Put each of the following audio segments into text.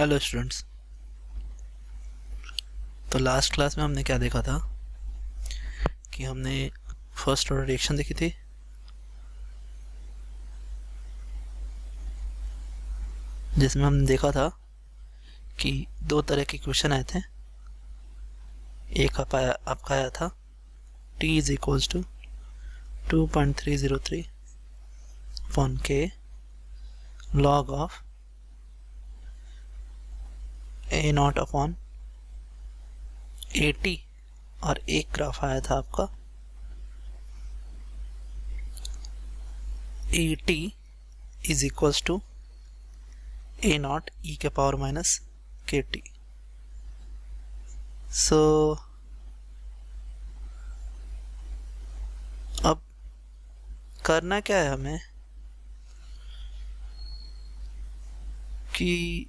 Hello students. तो last class में हमने क्या देखा था कि हमने फर्स्ट ऑर्डर रिएक्शन देखी थी, जिसमें हमने देखा था कि दो तरह के क्वेश्चन आए थे। एक आपका आया था t is equals to 2.303 upon k log of a naught upon 80, और एक ग्राफ आया था आपका 80 is equals to a naught e के पावर माइनस kt। सो अब करना क्या है हमें कि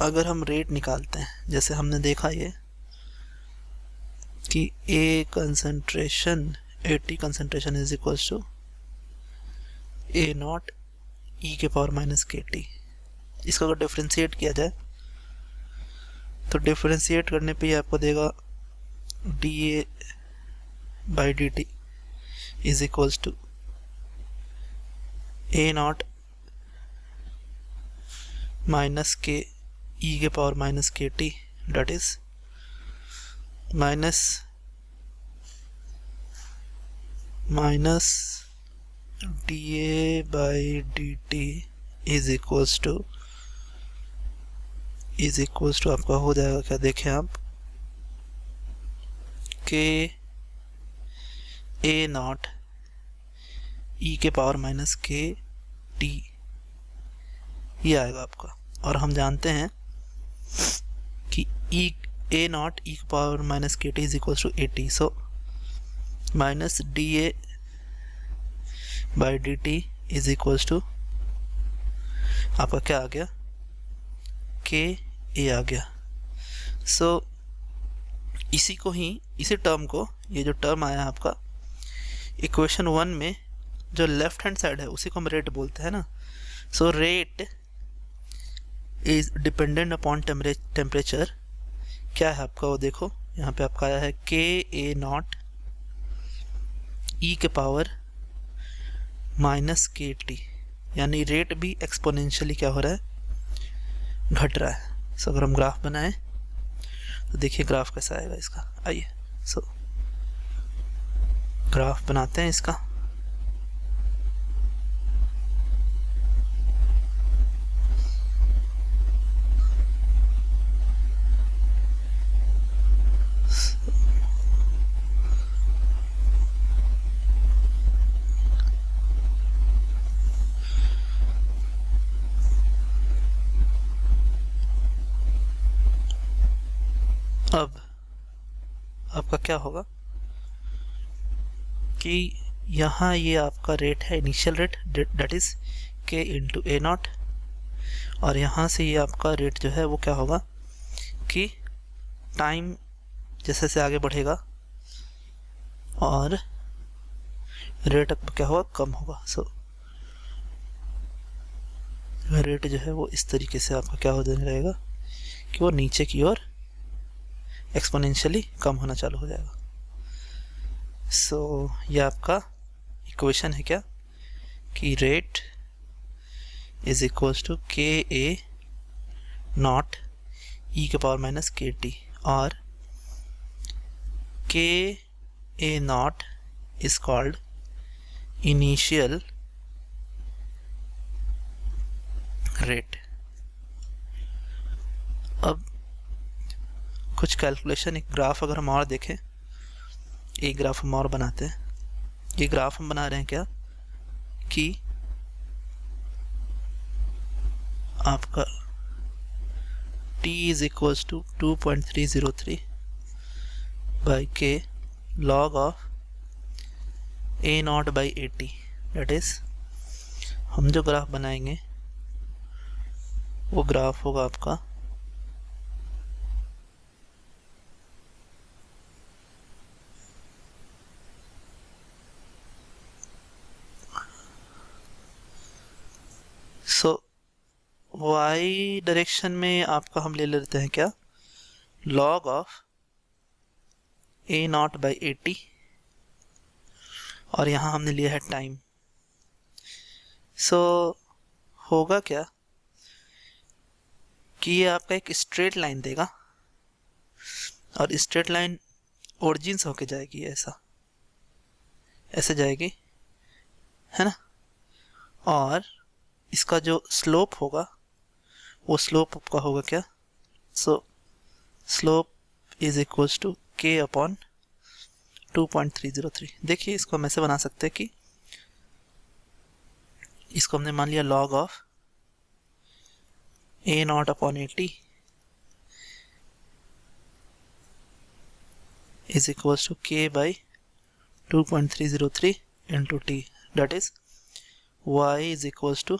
अगर हम रेट निकालते हैं, जैसे हमने देखा ये कि A concentration 80 concentration is equals to A naught e के पावर माइनस kt। इसको अगर डिफ्रेंशिएट किया जाए तो डिफ्रेंशिएट करने पे ये आपको देगा dA by dt is equals to A naught minus k e के power minus kt, that is minus dA by dt is equals to आपका हो जाएगा क्या, देखें आप, के A नॉट e के पावर माइनस के टी, ये आएगा आपका। और हम जानते हैं कि A नॉट e के power minus k t is equals to 80, so minus dA by d t is equals to आपका क्या आ गया, के ए आ गया। सो इसी टर्म को, ये जो टर्म आया आपका इक्वेशन 1 में, जो लेफ्ट हैंड साइड है उसी को हम रेट बोलते हैं ना। So rate is dependent upon temperature. क्या है आपका, वो देखो यहाँ पे आपका आया है के ए नॉट ई के पावर माइनस के टी, यानी रेट भी एक्सपोनेंशियली क्या हो रहा है, घट रहा है। सो अगर हम ग्राफ बनाएं तो देखिए ग्राफ कैसा आएगा इसका। आइए सो ग्राफ बनाते हैं इसका। अब आपका क्या होगा कि यहाँ ये आपका रेट है, इनिशियल रेट, डेट इज के इंटू ए नॉट, और यहाँ से ये आपका रेट जो है वो क्या होगा कि टाइम जैसे से आगे बढ़ेगा और रेट क्या होगा, कम होगा। सो रेट जो है वो इस तरीके से आपका क्या हो जाने रहेगा कि वो नीचे की ओर एक्सपोनेंशियली कम होना चालू हो जाएगा। सो ये आपका इक्वेशन है क्या, कि रेट इज इक्वल्स टू के ए नॉट ई के पावर माइनस के टी, और K A naught is called initial rate. अब कुछ कैलकुलेशन, एक ग्राफ अगर हम और देखें, एक ग्राफ हम और बनाते हैं। ये ग्राफ हम बना रहे हैं क्या कि आपका t is equals to 2.303 by K log of a naught by 80, that is हम जो ग्राफ बनाएंगे वो ग्राफ होगा आपका वाई डायरेक्शन में आपका हम ले लेते हैं क्या, log of A naught by 80, और यहाँ हमने लिया है टाइम। सो होगा क्या कि ये आपका एक स्ट्रेट लाइन देगा, और स्ट्रेट लाइन ओरिजिन से होके जाएगी, ऐसे जाएगी, है ना। और इसका जो स्लोप होगा वो स्लोप आपका होगा क्या, so slope is equals to k upon 2.303। देखिए इसको हम ऐसे बना सकते हैं कि इसको हमने मान लिया log of A naught upon 80 is equals to k by 2.303 into t, that is y is equals to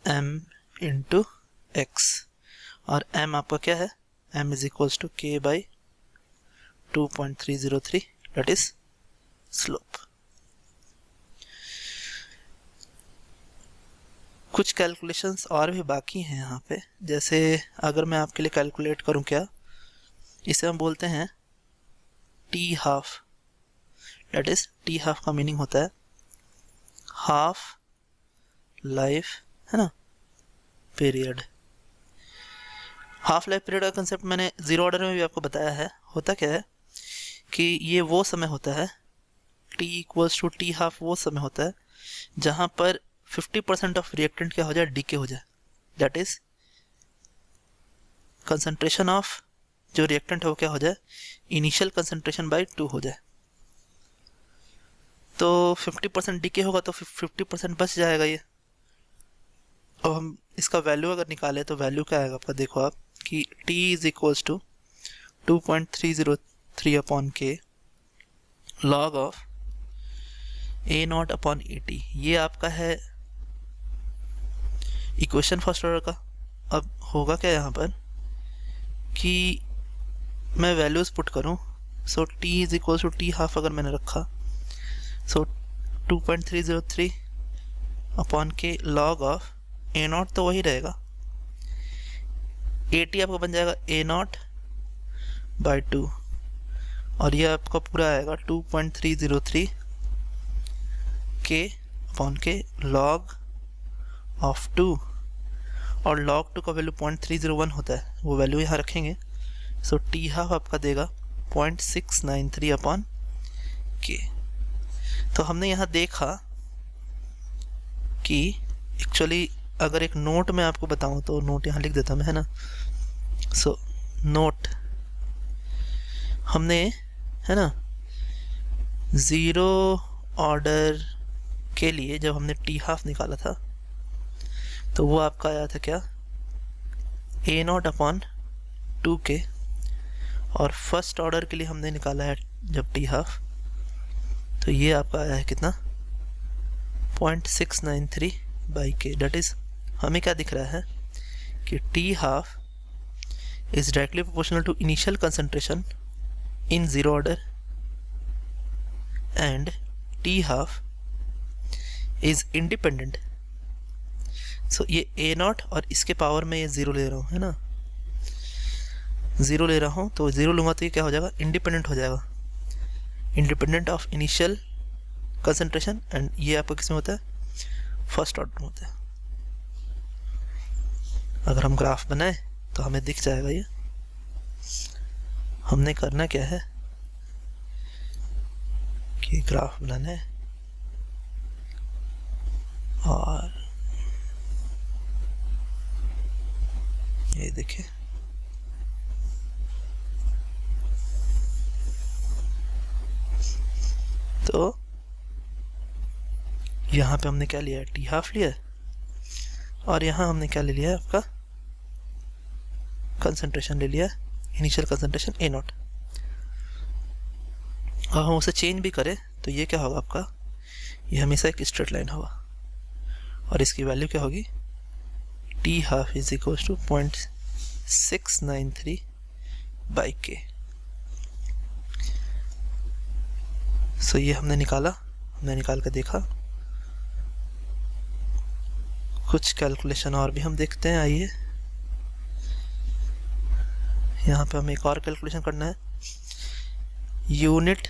m into x, और m आपका क्या है, m is equals to k by 2.303, that is slope। कुछ calculations और भी बाकी हैं यहाँ पे, जैसे अगर मैं आपके लिए कैलकुलेट करूँ क्या, इसे हम बोलते हैं t half, that is t half का मीनिंग होता है हाफ लाइफ, है ना, पीरियड। हाफ लाइफ पीरियड का कंसेप्ट मैंने जीरो ऑर्डर में भी आपको बताया है। होता क्या है कि ये वो समय होता है, t equals to T half वो समय होता है जहाँ पर 50% ऑफ रिएक्टेंट क्या हो जाए, डीके हो जाए, दैट इज कंसंट्रेशन ऑफ जो रिएक्टेंट है वो क्या हो जाए, इनिशियल कंसंट्रेशन बाई 2 हो जाए। तो 50% डीके होगा तो 50% बच जाएगा ये। अब हम इसका वैल्यू अगर निकालें तो वैल्यू क्या आएगा आपका, देखो आप कि t is equals to 2.303 upon के log of A naught upon 80, ये आपका है इक्वेशन फर्स्ट ऑर्डर का। अब होगा क्या यहाँ पर कि मैं वैल्यूज़ पुट करूँ, so t is equals to T half अगर मैंने रखा, सो 2.303 अपॉन के लॉग ऑफ ए नॉट तो वही रहेगा, 80 आपका बन जाएगा ए नॉट बाई 2, और ये आपका पूरा आएगा 2.303 के अपॉन के लॉग ऑफ 2, और लॉग 2 का वैल्यू 0.301 होता है, वो वैल्यू यहाँ रखेंगे। सो टी हाफ आपका देगा 0.693 अपॉन के। तो हमने यहाँ देखा कि एक्चुअली अगर एक नोट में आपको बताऊँ तो नोट यहाँ लिख देता हूँ मैं, है ना। सो नोट हमने, है ना, ज़ीरो ऑर्डर के लिए जब हमने टी हाफ निकाला था तो वो आपका आया था क्या, ए नॉट अपॉन 2 के, और फर्स्ट ऑर्डर के लिए हमने निकाला है जब टी हाफ तो ये आपका आया है कितना, 0.693 बाई के, डेट इज हमें क्या दिख रहा है कि T half is directly proportional to initial concentration in zero order and T half is independent. So ये ए नॉट और इसके पावर में ये ज़ीरो ले रहा हूँ, है ना, ज़ीरो ले रहा हूँ, तो ज़ीरो लूँगा तो ये क्या हो जाएगा, इंडिपेंडेंट हो जाएगा, independent of initial concentration, and ये आपका किस में होता है, फर्स्ट ऑर्डर में होता है। अगर हम ग्राफ बनाए तो हमें दिख जाएगा ये। हमने करना क्या है कि ग्राफ बनाना है, और ये देखिए तो यहाँ पे हमने क्या लिया है, टी हाफ लिया है, और यहाँ हमने क्या ले लिया है, आपका कंसंट्रेशन ले लिया है, इनिशियल कंसंट्रेशन ए नॉट। और हम उसे चेंज भी करें तो ये क्या होगा आपका, ये हमेशा एक स्ट्रेट लाइन होगा, और इसकी वैल्यू क्या होगी, t half is equal to 0.693 by k. So ये हमने निकाल कर देखा, कुछ कैलकुलेशन और भी हम देखते हैं। आइए, यहाँ पे हमें एक और कैलकुलेशन करना है। Unit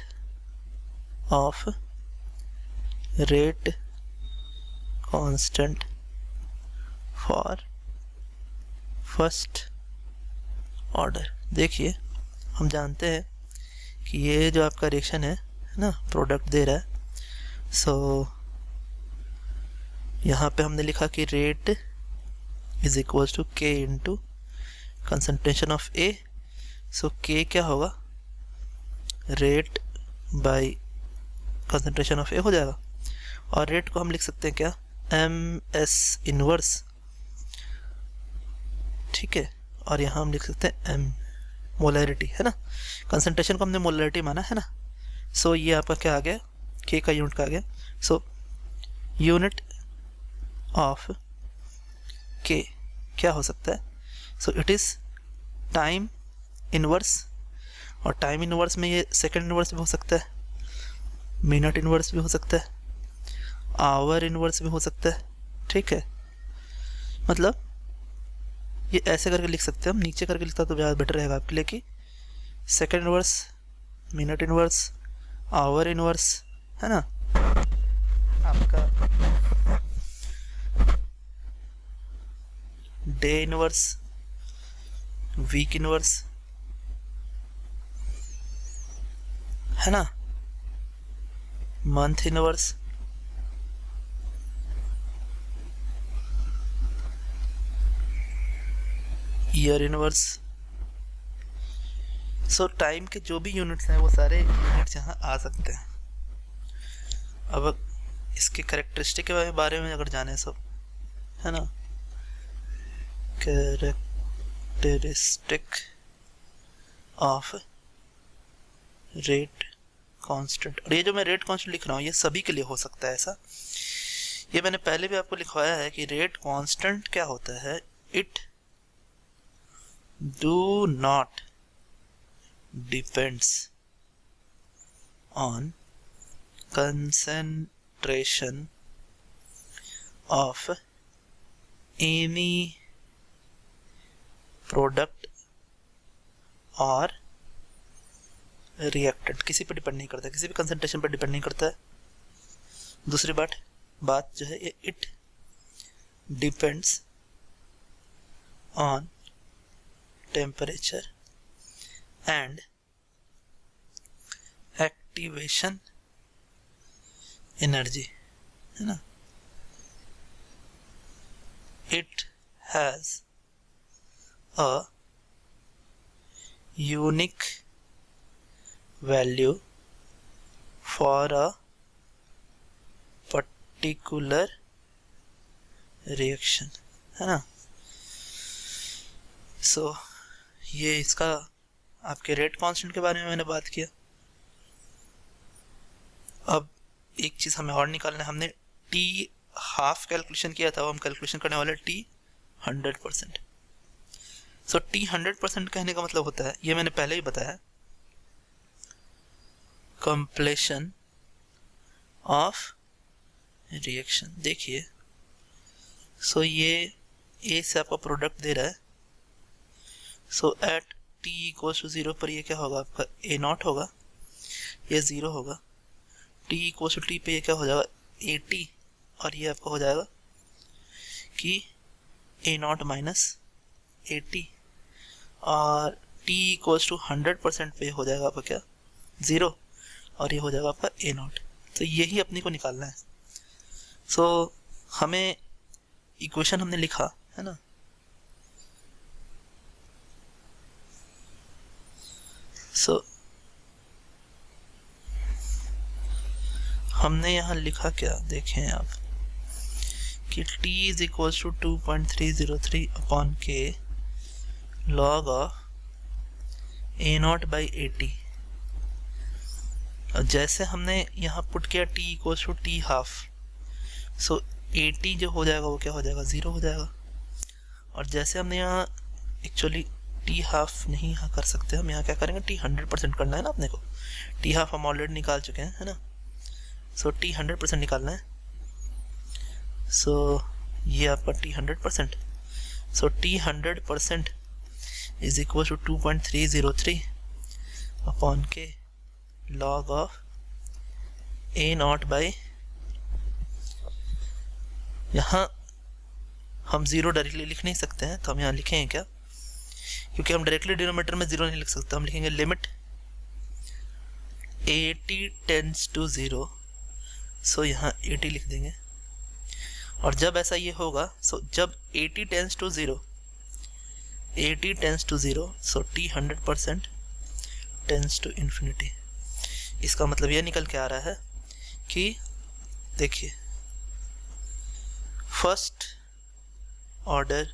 of rate constant for first order. देखिए, हम जानते हैं कि ये जो आपका रिएक्शन है ना, प्रोडक्ट दे रहा है। सो यहाँ पे हमने लिखा कि रेट इज इक्वल टू के इंटू कंसंट्रेशन ऑफ ए। सो के क्या होगा, रेट बाय कंसंट्रेशन ऑफ ए हो जाएगा। और रेट को हम लिख सकते हैं क्या, एम एस इनवर्स, ठीक है। और यहाँ हम लिख सकते हैं एम, मोलैरिटी है ना, कंसंट्रेशन को हमने मोलैरिटी माना है ना। सो ये आपका क्या आ गया, के का यूनिट का आ गया। सो यूनिट ऑफ के क्या हो सकता है, so it is time inverse. और टाइम इनवर्स में ये सेकंड इनवर्स भी हो सकता है, मिनट इनवर्स भी हो सकता है, आवर इनवर्स भी हो सकता है, ठीक है। मतलब ये ऐसे करके लिख सकते हैं हम, नीचे करके लिखता तो ज़्यादा बेटर रहेगा आपके लिए कि second inverse, minute inverse, hour inverse, है ना, आपका डे इनवर्स, वीक इनवर्स, है ना, month inverse, year inverse. So time के जो भी यूनिट्स हैं वो सारे यूनिट्स यहाँ आ सकते हैं। अब इसके कैरेक्टरिस्टिक के बारे में अगर जाने सब, है ना, कैरेक्टरिस्टिक ऑफ रेट कांस्टेंट। और ये जो मैं रेट कांस्टेंट लिख रहा हूँ ये सभी के लिए हो सकता है ऐसा। ये मैंने पहले भी आपको लिखवाया है कि रेट कांस्टेंट क्या होता है, it do not depends on concentration of any product or reactant। किसी पे डिपेंड नहीं करता, किसी भी कंसंट्रेशन पर डिपेंड नहीं करता है। दूसरी बात जो है, ये it depends on temperature and activation energy, है ना। It has a unique value for a particular reaction, है ना। So ये इसका आपके रेट कांस्टेंट के बारे में मैंने बात किया। अब एक चीज़ हमें और निकालना है। हमने टी हाफ कैलकुलेशन किया था, वो हम कैलकुलेशन करने वाले टी 100%। सो टी 100% कहने का मतलब होता है, ये मैंने पहले ही बताया, कंप्लीशन ऑफ रिएक्शन। देखिए, सो ये ए से आपका प्रोडक्ट दे रहा है। सो एट टी इक्वल्स टू 0 पर ये क्या होगा, आपका ए नॉट होगा, ये 0 होगा। टी इक्वल्स टू टी पे ये क्या हो जाएगा, ए टी, और ये आपका हो जाएगा कि ए नॉट माइनस ए टी। और टी इक्वल्स टू 100% पे हो जाएगा आपका क्या, 0, और ये हो जाएगा आपका ए नॉट। तो यही अपने को निकालना है। सो हमें इक्वेशन हमने लिखा है ना, सो हमने यहाँ लिखा क्या, देखें आप, कि t is equals to 2.303 upon के log of A naught by 80। और जैसे हमने यहाँ पुट किया t equals to T half, so 80 जो हो जाएगा वो क्या हो जाएगा, 0 हो जाएगा। और जैसे हमने यहाँ एक्चुअली टी हाफ नहीं यहाँ कर सकते, हम यहाँ क्या करेंगे, टी 100% करना है ना अपने को। टी हाफ हम ऑलरेडी निकाल चुके हैं, है ना। सो टी 100% निकालना है। सो ये आपका t 100%, so t 100% is equal to 2.303 upon k log of a naught by, यहाँ हम जीरो डायरेक्टली लिख नहीं सकते हैं तो हम यहाँ लिखेंगे क्या, क्योंकि हम डायरेक्टली डिनोमिनेटर में जीरो नहीं लिख सकते, हम लिखेंगे लिमिट 80 टेंड्स टू 0, सो यहाँ 80 लिख देंगे। और जब ऐसा ये होगा, सो जब 80 tends to 0, 80 tends to 0, so t 100% tends to infinity. इसका मतलब ये निकल के आ रहा है कि देखिए first order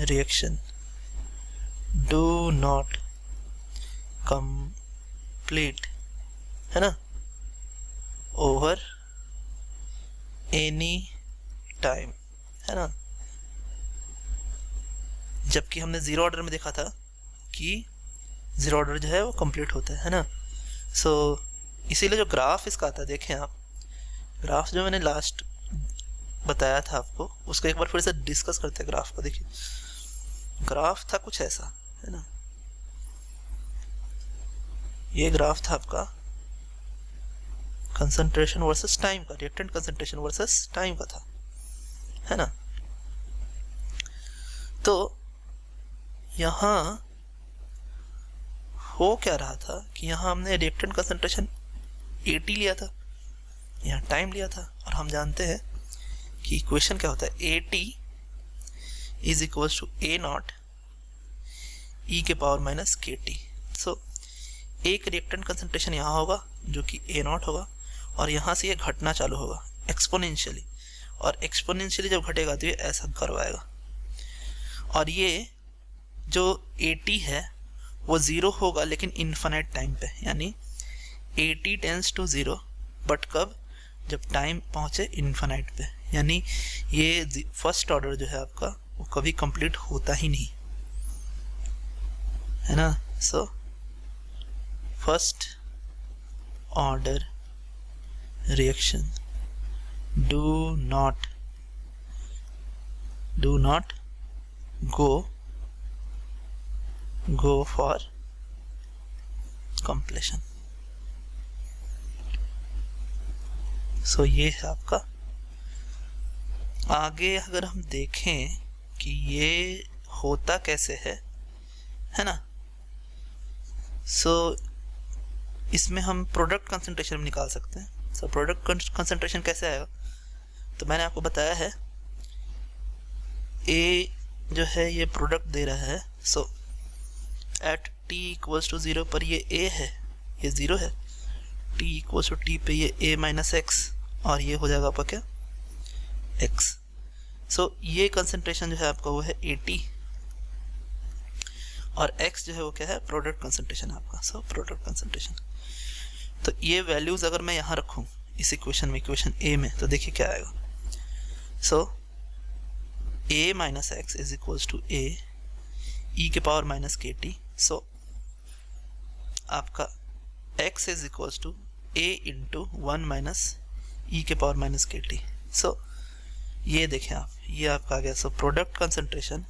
reaction do not complete, है ना, ओवर एनी टाइम, है ना, जबकि हमने जीरो ऑर्डर में देखा था कि जीरो ऑर्डर जो है वो कंप्लीट होता है ना। सो इसीलिए जो ग्राफ इसका आता है, देखें आप ग्राफ जो मैंने लास्ट बताया था आपको, उसको एक बार फिर से डिस्कस करते हैं ग्राफ को। देखिए ग्राफ था कुछ ऐसा, है ना, ये ग्राफ था आपका कंसंट्रेशन वर्सेस टाइम का, रिएक्टेंट कंसंट्रेशन वर्सेस टाइम का था, है ना। तो यहाँ हो क्या रहा था कि यहाँ हमने रिएक्टेंट कंसंट्रेशन 80 लिया था, यहाँ टाइम लिया था, और हम जानते हैं कि इक्वेशन क्या होता है, 80 is equal to a naught e के पावर माइनस kt। सो एक रिएक्टेंट कंसंट्रेशन यहाँ होगा जो कि a नॉट होगा, और यहाँ से ये घटना चालू होगा एक्सपोनेंशियली, और एक्सपोनेंशियली जब घटेगा तो ये ऐसा करवाएगा, और ये जो 80 है वो ज़ीरो होगा लेकिन इन्फिनिट टाइम पे, यानी 80 टेंड्स टू 0, बट कब, जब टाइम पहुँचे इन्फिनिट पे, यानी ये फर्स्ट ऑर्डर जो है आपका वो कभी कंप्लीट होता ही नहीं, है ना। So first order reaction do not go for completion। सो ये है आपका। आगे अगर हम देखें कि ये होता कैसे है ना, सो इसमें हम प्रोडक्ट कंसंट्रेशन में निकाल सकते हैं। सो प्रोडक्ट कंसंट्रेशन कैसे आएगा, तो मैंने आपको बताया है ए जो है ये प्रोडक्ट दे रहा है, सो एट t इक्वल्स टू 0 पर ये a है, ये 0 है, t इक्वल्स टू t पे ये a माइनस एक्स, और ये हो जाएगा आपका क्या, x। सो ये कंसंट्रेशन जो है आपका वो है 80, और x जो है वो क्या है, प्रोडक्ट कंसंट्रेशन आपका। सो प्रोडक्ट कंसंट्रेशन, तो ये वैल्यूज अगर मैं यहाँ रखूँ इस इक्वेशन में, इक्वेशन a में, तो देखिए क्या आएगा। So a minus x is equals to a e के पावर माइनस kt। सो आपका x is equals to a into 1 minus e के पावर माइनस kt। सो ये देखें आप, ये आपका आ गया। So product concentration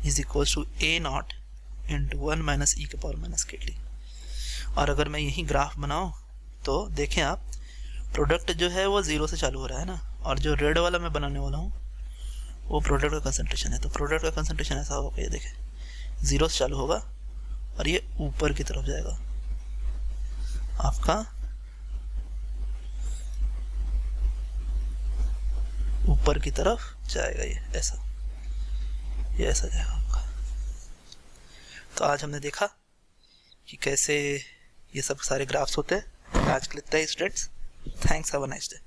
is equals to a naught into 1 minus e के पावर माइनस kt। और अगर मैं यही ग्राफ बनाऊं तो देखें आप, प्रोडक्ट जो है वो 0 से चालू हो रहा है ना, और जो रेड वाला मैं बनाने वाला हूँ वो प्रोडक्ट का कंसंट्रेशन है। तो प्रोडक्ट का कंसंट्रेशन ऐसा होगा, ये देखें 0 से चालू होगा और ये ऊपर की तरफ जाएगा आपका, ऊपर की तरफ जाएगा, ये ऐसा जाएगा आपका। तो आज हमने देखा कि कैसे ये सब सारे ग्राफ्स होते हैं। आज के लिए इतना ही students, thanks, have a nice day.